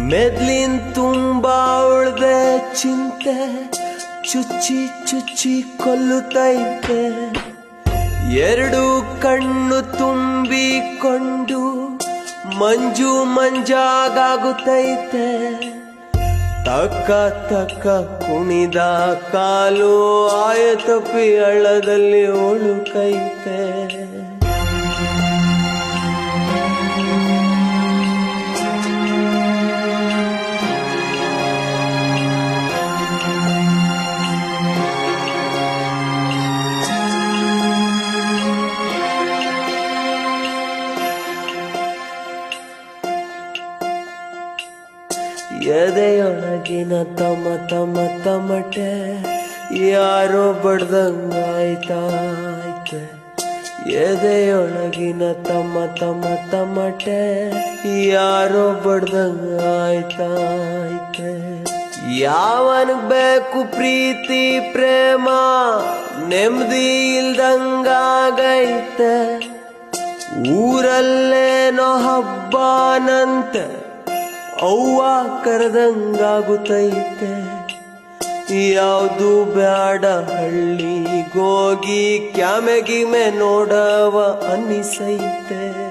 ಮೆದ್ಲಿನ್ ತುಂಬಾ ಉಳ್ದೆ ಚಿಂತೆ ಚುಚ್ಚಿ ಚುಚ್ಚಿ ಕೊಲ್ಲುತ್ತೈತೆ. ಎರಡು ಕಣ್ಣು ತುಂಬಿಕೊಂಡು ಮಂಜು ಮಂಜಾಗುತ್ತೈತೆ. ತಕ್ಕ ತಕ್ಕ ಕುಣಿದ ಕಾಲು ಆಯತಪ್ಪಿ ಹಳ್ಳದಲ್ಲಿ ಒಳುಕೈತೆ. ಎದೆಯೊಳಗಿನ ತಮ ತಮ ತಮಟೆ ಯಾರೋ ಬಡ್ದಂಗಾಯ್ತಾಯ್ತೆ. ಎದೆಯೊಳಗಿನ ತಮ ತಮ ತಮಟೆ ಯಾರೋ ಬಡ್ದಂಗಾಯ್ತಾಯ್ತೆ. ಯಾವನಿಗ್ ಬೇಕು ಪ್ರೀತಿ ಪ್ರೇಮ ನೆಮ್ಮದಿ ಇಲ್ದಂಗಾಗೈತೆ. ಊರಲ್ಲೇನೋ ಹಬ್ಬನಂತೆ ಅವ್ವ ಕರೆದಂಗಾಗುತ್ತೈತೆ. ಯಾವುದು ಬ್ಯಾಡ ಹಳ್ಳಿಗೋಗಿ ಕ್ಯಾಮೆಗಿಮೆ ನೋಡವ ಅನ್ನಿಸೈತೆ.